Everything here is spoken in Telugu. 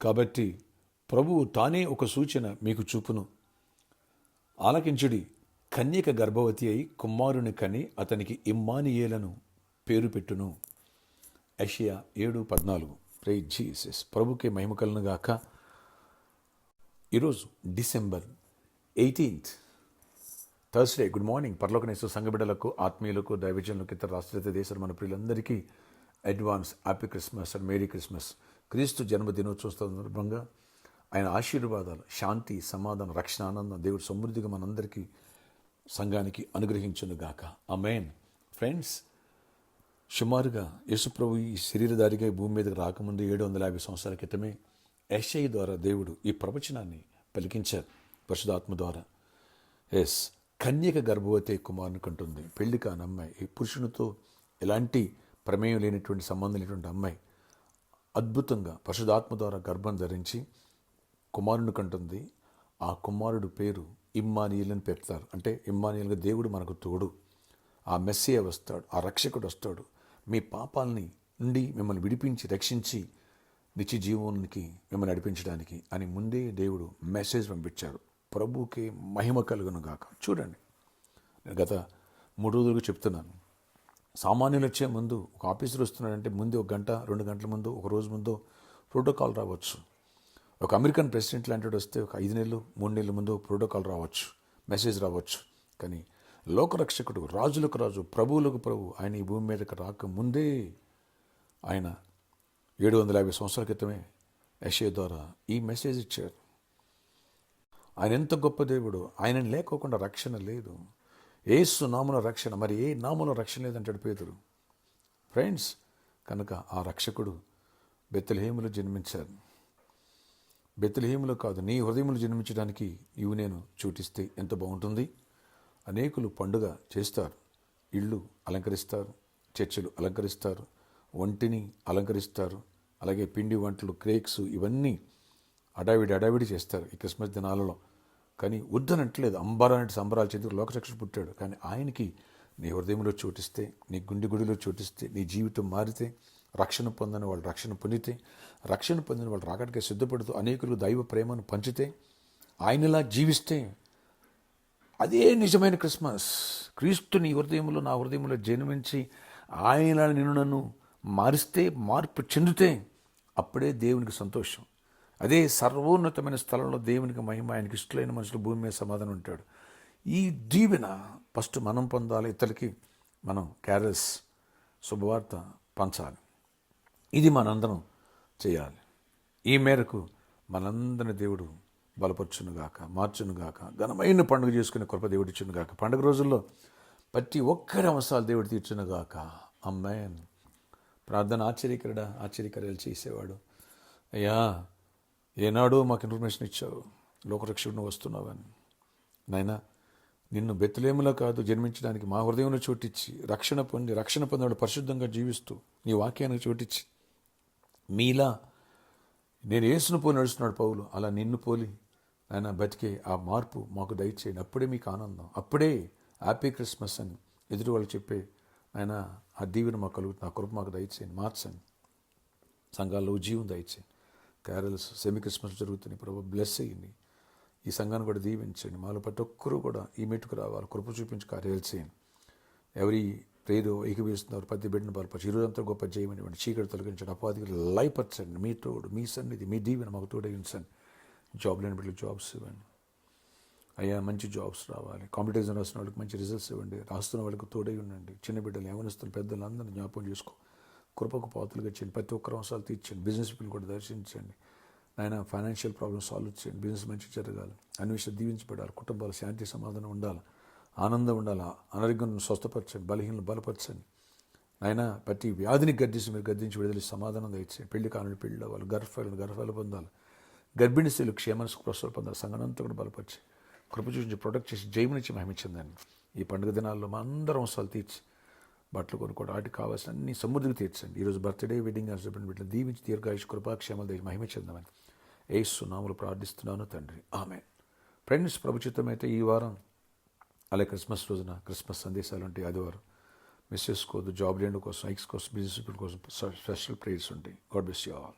కాబట్టి ప్రభువు తానే ఒక సూచన మీకు చూపును. ఆలకించుడి, కన్యక గర్భవతి అయి కుమారుని కని అతనికి ఇమ్మానుయేలను పేరు పెట్టును. యెషయా 7:14. Praise Jesus. ప్రభుకే మహిమ కలుగును గాక. ఈరోజు December 18th, Thursday. Good morning. పరలోకనేశ్వర సంఘ బిడ్డలకు, ఆత్మీయులకు, దైవజనులకు, ఇతర రాష్ట్ర దేశాల మన ప్రియులందరికీ advance happy Christmas and merry Christmas. క్రీస్తు జన్మదినోత్సవం సందర్భంగా ఆయన ఆశీర్వాదాలు, శాంతి, సమాధానం, రక్షణ, ఆనందం దేవుడు సమృద్ధిగా మనందరికీ సంఘానికి అనుగ్రహించును గాక. ఆమేన్. ఫ్రెండ్స్, సుమారుగా యేసుప్రభు ఈ శరీరధారిగా భూమి మీదకి రాకముందు 750 సంవత్సరాల క్రితమే యెషయా ద్వారా దేవుడు ఈ ప్రవచనాన్ని పలికించారు పరిశుద్ధాత్మ ద్వారా. కన్యక గర్భవతి కుమారుని కంటుంది. పెళ్లి కాని అమ్మాయి, ఈ పురుషునితో ఎలాంటి ప్రమేయం లేనటువంటి సంబంధం లేనటువంటి అమ్మాయి అద్భుతంగా పరిశుద్ధాత్మ ద్వారా గర్భం ధరించి కుమారుని కంటుంది. ఆ కుమారుడు పేరు ఇమ్మానుయేల్ అని పెడతారు. అంటే ఇమ్మానుయేల్గా దేవుడు మనకు తోడు, ఆ మెస్సియా వస్తాడు, ఆ రక్షకుడు వస్తాడు, మీ పాపాలని నుండి మిమ్మల్ని విడిపించి రక్షించి నిత్య జీవనానికి మిమ్మల్ని నడిపించడానికి అని ముందే దేవుడు మెసేజ్ పంపించారు. ప్రభువుకి మహిమ కలుగును గాక. చూడండి, నేను గత 3 రోజులుగా చెప్తున్నాను. సామాన్యులు వచ్చే ముందు, ఒక ఆఫీసర్ వస్తున్నాడంటే ముందు 1 గంట 2 గంటల ముందు, ఒక రోజు ముందు ప్రోటోకాల్ రావచ్చు. ఒక అమెరికన్ ప్రెసిడెంట్ లాంటి వస్తే ఒక 5 నెలలు 3 నెలల ముందు ప్రోటోకాల్ రావచ్చు, మెసేజ్ రావచ్చు. కానీ లోకరక్షకుడు, రాజులకు రాజు, ప్రభువులకు ప్రభు ఆయన ఈ భూమి మీదకి రాకముందే ఆయన 750 సంవత్సరాల క్రితమే యెషయా ద్వారా ఈ మెసేజ్ ఇచ్చారు. ఆయన ఎంత గొప్ప దేవుడు. ఆయన లేకోకుండా రక్షణ లేదు. యేసు నామములో రక్షణ, మరి ఏ నామములో రక్షణ లేదంటాడు పేతురు. ఫ్రెండ్స్, కనుక ఆ రక్షకుడు బెత్లెహేములో జన్మించారు. బెత్లెహేములో కాదు, నీ హృదయములో జన్మించడానికి నీవు నేను చోటిస్తే ఎంత బాగుంటుంది. అనేకులు పండుగ చేస్తారు, ఇళ్ళు అలంకరిస్తారు, చర్చిలు అలంకరిస్తారు, ఒంటిని అలంకరిస్తారు, అలాగే పిండి వంటలు, కేక్స్ ఇవన్నీ అడావిడి చేస్తారు ఈ క్రిస్మస్ దినాలలో. కానీ వద్దనట్లేదు, అంబరానంటే సంబరాలు చేతి లోకరక్షకుడు పుట్టాడు. కానీ ఆయనకి నీ హృదయంలో చోటిస్తే, నీ గుడిలో చోటిస్తే, నీ జీవితం మారితే, రక్షణ పొందని వాళ్ళు రక్షణ పొందితే, రక్షణ పొందిన వాళ్ళు రాకడికే సిద్ధపడుతూ అనేకులకు దైవ ప్రేమను పంచితే, ఆయనలా జీవిస్తే అదే నిజమైన క్రిస్మస్. క్రీస్తు నీ హృదయంలో, నా హృదయంలో జన్మించి ఆయన నిన్ను నన్ను మారిస్తే, మార్పు చెందితే అప్పుడే దేవునికి సంతోషం. అదే సర్వోన్నతమైన స్థలంలో దేవునికి మహిమ, ఆయనకి ఇష్టమైన మనుషులు భూమి మీద సమాధానం ఉంటాడు. ఈ దీవెన ఫస్ట్ మనం పొందాలి, ఇతరులకి మనం క్యారల్స్, శుభవార్త పంచాలి. ఇది మనందరం చేయాలి. ఈ మేరకు మనందరిని దేవుడు బలపరచునుగాక, మార్చునుగాక, ఘనమైన పండుగ చేసుకునే కృప దేవుడు ఇచ్చునుగాక. పండుగ రోజుల్లో ప్రతి ఒక్కరి అవసరాలు దేవుడు తీర్చునుగాక. ఆమేన్. ప్రార్థన ఆశ్చర్యకార్యాలు చేసేవాడు. అయ్యా, ఏనాడో మాకు ఇన్ఫర్మేషన్ ఇచ్చావు, లోకరక్షకుడు వస్తున్నావని. నాయనా, నిన్ను బెత్లెహేములో కాదు జన్మించడానికి మా హృదయంలో చోటిచ్చి రక్షణ పొందినాడు పరిశుద్ధంగా జీవిస్తూ నీ వాక్యానికి చోటిచ్చి, మీలా నేను యేసును పోలి నడుస్తున్నాడు పౌలు, అలా నిన్ను పోలి ఆయన బతికే ఆ మార్పు మాకు దయచేయండి. అప్పుడే మీకు ఆనందం, అప్పుడే హ్యాపీ క్రిస్మస్ అని ఎదురు వాళ్ళు చెప్పే ఆయన ఆ దీవెన మాకు కలుగుతుంది. ఆ కృప మాకు దయచేయండి, మార్చండి. సంఘాల్లో జీవం దయచేయండి. క్యారల్స్, సెమీ క్రిస్మస్ జరుగుతున్నాయి. ప్రభు బ్లెస్ అయ్యింది. ఈ సంఘాన్ని కూడా దీవించండి. మాలో ప్రతి ఒక్కరూ కూడా ఈ మెట్టుకు రావాలి. కృప చూపించి కార్యాలు చేయండి. ఎవరి ప్రేరు ఏకీభవిస్తున్నారు ప్రతి బిడ్డను బలపరిచి ఈరోజంతా గొప్ప జయమనివ్వండి. చీకటి తొలగించండి, అపాధికి లయపరచండి. మీ తోడు, మీ సన్నిధి, మీ దీవెన మాకు తోడగించండి. జాబ్ లేని బిడ్డలకు జాబ్స్ ఇవ్వండి అయ్యా, మంచి జాబ్స్ రావాలి. కాంపిటీషన్ రాసిన వాళ్ళకి మంచి రిజల్ట్స్ ఇవ్వండి. రాస్తున్న వాళ్ళకి తోడై ఉండండి. చిన్న బిడ్డలు, యవనస్తులు, పెద్దలు అందరినీ జ్ఞాపకం చేసుకో. కృపకు పాత్రలుగా చేయండి. ప్రతి ఒక్కరు అవసరాలు తీర్చండి. బిజినెస్ పీపుల్ కూడా దర్శించండి. ఆయన ఫైనాన్షియల్ ప్రాబ్లమ్స్ సాల్వ్ చేయండి. బిజినెస్ మంచి జరగాలి. అన్ని విషయాలు దీవించబడాలి. కుటుంబాలు శాంతి సమాధానం ఉండాలి, ఆనందం ఉండాలి. అనారోగ్యం స్వస్థపరచండి, బలహీనలు బలపరచండి. ఆయన ప్రతి వ్యాధిని గద్దించి మీరు గద్దించి విడుదల సమాధానం దయచేయండి. పెళ్లి కానులు పెళ్లి అవ్వాలి, గర్భాలు పొందాలి. గర్భిణీ స్త్రీలు క్షేమానికి ప్రసవ పొందాలి. సంఘనంతా కూడా బలపరిచి కృప చూపించి ప్రొటెక్ట్ చేసి జయమునిచ్చి మహిమించిందండి. ఈ పండుగ దినాల్లో మా అందరం అవసరాలు తీర్చి బట్టలు కొనుక్కోవడం, వాటికి కావాల్సిన అన్ని సమృద్ధిగా తీర్చండి. ఈరోజు బర్త్డే, వెడ్డింగ్ హస్బెండ్ వీటిని దీవించి దీర్ఘాయుష్ కృపాక్షేమాలు దయచి మహిమించిందామని యేసు నామములో ప్రార్థిస్తున్నాను తండ్రి, ఆమేన్. ఫ్రెండ్స్, ప్రభుచిత్తమైతే ఈ వారం అలాగే క్రిస్మస్ రోజున క్రిస్మస్ సందేశాలు ఉంటాయి. ఆదివారం మిస్ చేసుకోవద్దు. జాబ్ లేని కోసం, ఎక్స్ కోసం, బిజినెస్ పీపుల్ కోసం స్పెషల్ ప్రేయర్స్ ఉంటాయి. God bless you all.